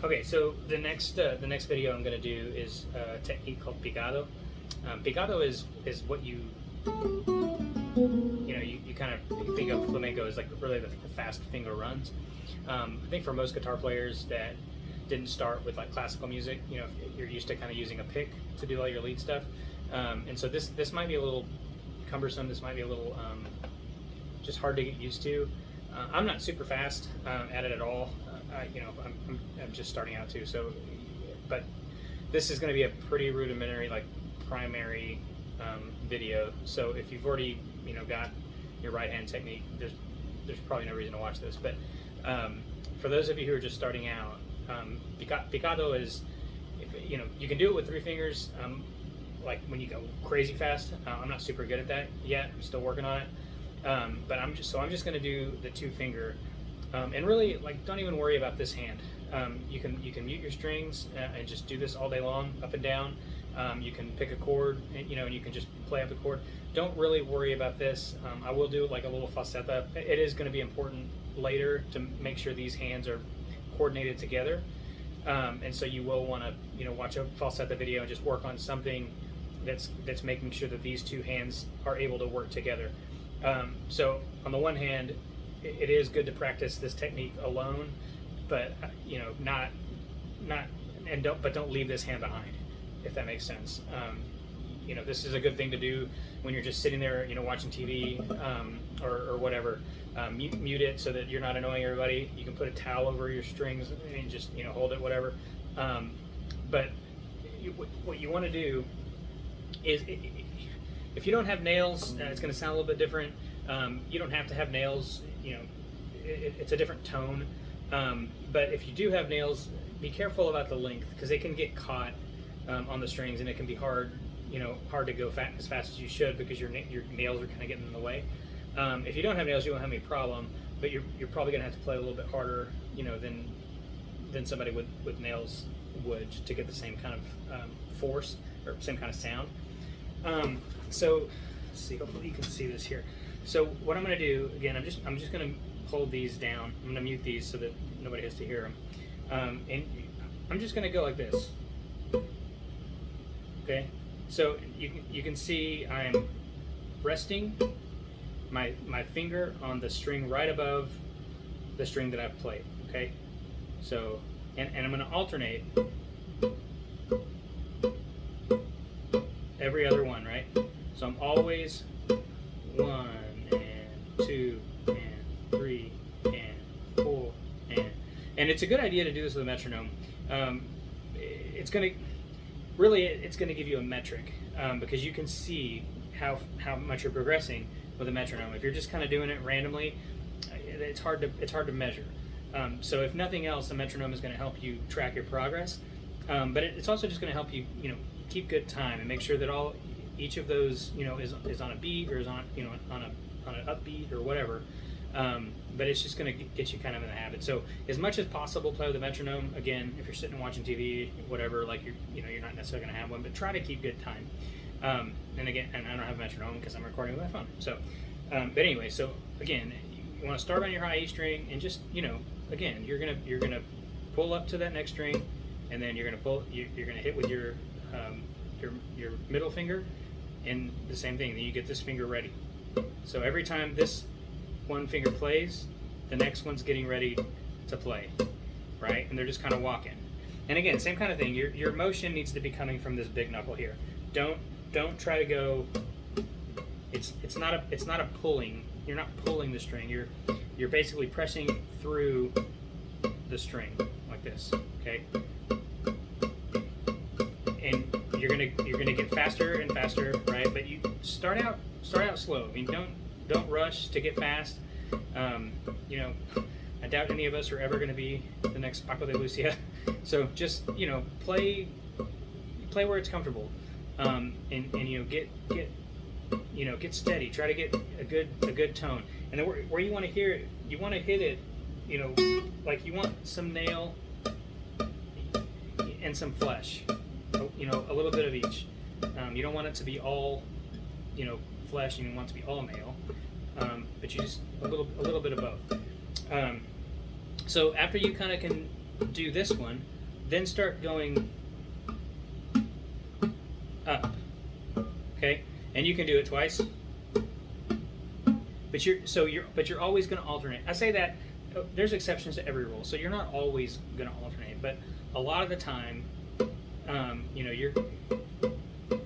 Okay, so the next video I'm going to do is a technique called Picado. Picado is what you kind of you think of flamenco as like really the fast finger runs. I think for most guitar players that didn't start with like classical music, you're used to kind of using a pick to do all your lead stuff, and so this might be a little cumbersome. This might be a little just hard to get used to. I'm not super fast at it at all. I'm just starting out too. So, but this is going to be a pretty rudimentary, like primary video. So if you've already got your right hand technique, there's probably no reason to watch this. But for those of you who are just starting out, Picado is, you can do it with 3 fingers. Like when you go crazy fast. I'm not super good at that yet. I'm still working on it. But I'm just going to do the 2 finger, and really like don't even worry about this hand. You can mute your strings and just do this all day long, up and down. You can pick a chord, and you can just play up the chord. Don't really worry about this. I will do like a little falsetto. It is going to be important later to make sure these hands are coordinated together, and so you will want to watch a falsetto video and just work on something that's making sure that these 2 hands are able to work together. So on the one hand, it is good to practice this technique alone, but don't leave this hand behind, if that makes sense. This is a good thing to do when you're just sitting there, watching TV or whatever. Mute it so that you're not annoying everybody. You can put a towel over your strings and just hold it, whatever. But what you want to do is, if you don't have nails, it's going to sound a little bit different. You don't have to have nails. It's a different tone. But if you do have nails, be careful about the length, because they can get caught on the strings, and it can be hard to go as fast as you should, because your nails are kind of getting in the way. If you don't have nails, you won't have any problem, but you're probably going to have to play a little bit harder, than somebody with nails would, to get the same kind of force or same kind of sound. So let's see. Hopefully you can see this here. So what I'm going to do again, I'm just going to hold these down. I'm going to mute these so that nobody has to hear them, and I'm just going to go like this. Okay. So you can see I'm resting my finger on the string right above the string that I've played. Okay. So and I'm going to alternate every other one, right? So I'm always 1 and 2 and 3 and 4 and it's a good idea to do this with a metronome. It's gonna give you a metric, because you can see how much you're progressing with a metronome. If you're just kind of doing it randomly, it's hard to measure. So if nothing else, a metronome is going to help you track your progress, but it's also just going to help you keep good time and make sure that each of those is on a beat, or is on on an upbeat or whatever. But it's just going to get you kind of in the habit. So as much as possible, play with a metronome. Again, if you're sitting and watching TV, whatever, like you're not necessarily going to have one, but try to keep good time. And again, and I don't have a metronome because I'm recording with my phone. So, but anyway, so again, you want to start on your high E string, and just again, you're gonna pull up to that next string, and then you're gonna hit with your middle finger, and the same thing. Then you get this finger ready. So every time this one finger plays, the next one's getting ready to play, right? And they're just kind of walking. And again, same kind of thing. Your motion needs to be coming from this big knuckle here. Don't try to go. It's not a pulling. You're not pulling the string. You're basically pressing through the string like this. Okay. And you're gonna get faster and faster, right? But you start out slow. I mean, don't rush to get fast. I doubt any of us are ever going to be the next Paco de Lucia. So just play where it's comfortable, and get steady. Try to get a good tone, and then where you want to hear it, you want to hit it, like you want some nail and some flesh, a little bit of each. You don't want it to be all flesh, and you want it to be all nail, but you just a little bit of both. So after you kind of can do this one, then start going up. Okay, and you can do it twice. But you're always going to alternate. I say that there's exceptions to every rule, so you're not always going to alternate. But a lot of the time, you're,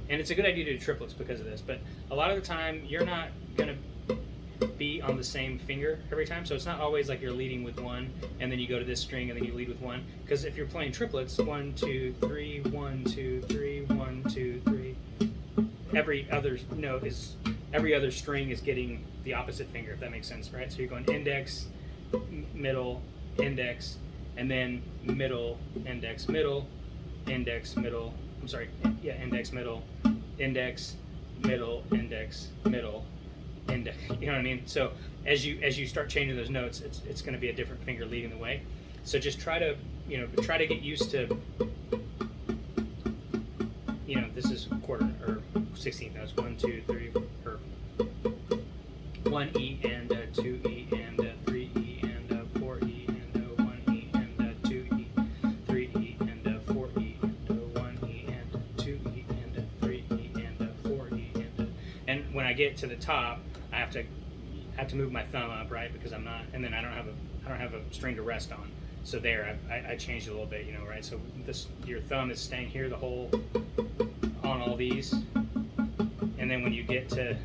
and it's a good idea to do triplets because of this. But a lot of the time, you're not going to be on the same finger every time. So it's not always like you're leading with one, and then you go to this string, and then you lead with one. Because if you're playing triplets, 1, 2, 3, 1, 2, 3, 1, 2, 3. Every other string is getting the opposite finger, if that makes sense, right? So you're going index, middle, index, and then middle, index, middle, index, middle. I'm sorry, yeah, index, middle, index, middle, index, middle, index. You know what I mean? So as you start changing those notes, it's going to be a different finger leading the way. So just try to get used to. This is quarter or 16th notes. 1, 2, 3, or 1 E and 2 E and 3 E and 4 E and 1 E and 2 E, 3 E and 4 E and 1 E and 2 E and 3 E and 4 E and when I get to the top, I have to move my thumb up, right? Because I'm not, and then I don't have a string to rest on. So there, I changed it a little bit, right? So your thumb is staying here the whole on all these, and then when you get to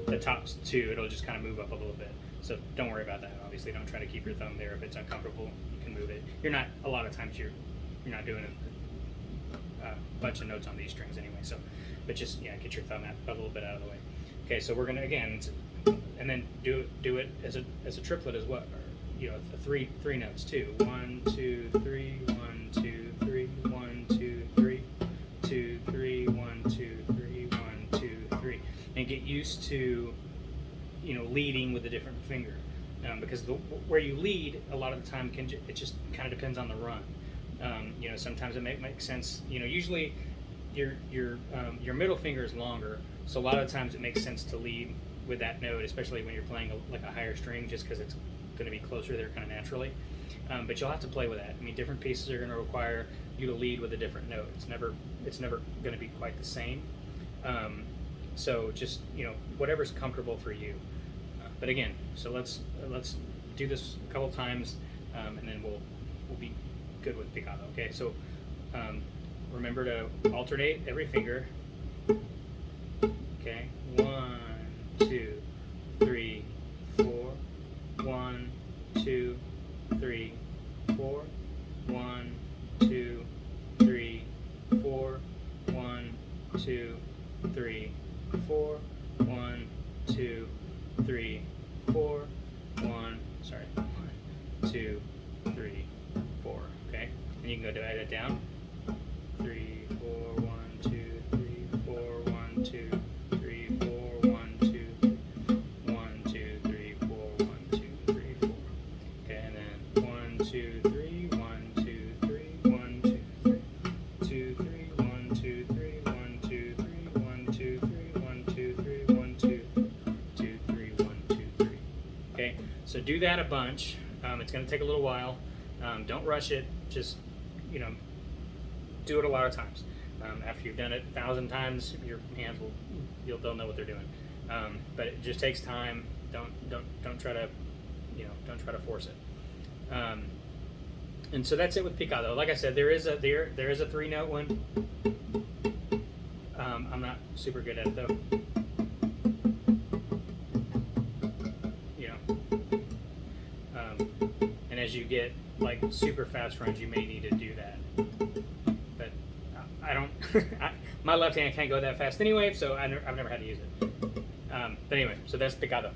the top two, it'll just kind of move up a little bit. So don't worry about that. Obviously, don't try to keep your thumb there. If it's uncomfortable, you can move it. You're not, a lot of times you're not doing a bunch of notes on these strings anyway. So, but just get your thumb a little bit out of the way. Okay, so we're gonna again, and then do it as a triplet as well. Three notes too. 1, 2, 3, 1, 2, 3, 1, 2, 3, 2, 3, 1, 2, 3, 1, 2, 3, and get used to leading with a different finger, because where you lead a lot of the time it just kind of depends on the run. Sometimes it makes sense. Usually your middle finger is longer, so a lot of the times it makes sense to lead with that note, especially when you're playing a higher string, just because it's going to be closer there kind of naturally. But you'll have to play with that. I mean, different pieces are going to require you to lead with a different note. It's never going to be quite the same. So just whatever's comfortable for you. But again, so let's do this a couple times, and then we'll be good with Picado. Okay, so remember to alternate every finger. Okay, 1, 2, 3, 4. 1, 2, 3, 4. 1, 2, 3, 4. 1, 2, 3, 4. 1, 2, 3, 4. 1, 2, 3, 4. Okay, and you can go divide that down. 3, 4, 1, 2, 3, 4. 1, 2, 3, 4. 1, 2, 1, 2, 3, 4. 1, 2, 3, 4. Okay, and then 1, 2, 3, 1, 2, 3, 1, 2, 3, 2, 3, 1, 2, 3, 1, 2, 3, 1, 2, 3, 1, 2, 3, 1, 2, 2, 3, 1, 2, 3. Okay, so do that a bunch. It's going to take a little while. Don't rush it. Just do it a lot of times. After you've done it 1,000 times, your hands they'll know what they're doing. But it just takes time. Don't try to force it. And so that's it with Picado. Like I said, there is a 3-note one. I'm not super good at it though. And as you get super fast runs, you may need to do that. But I don't. My left hand can't go that fast anyway, so I've never had to use it. But anyway, so that's Picado.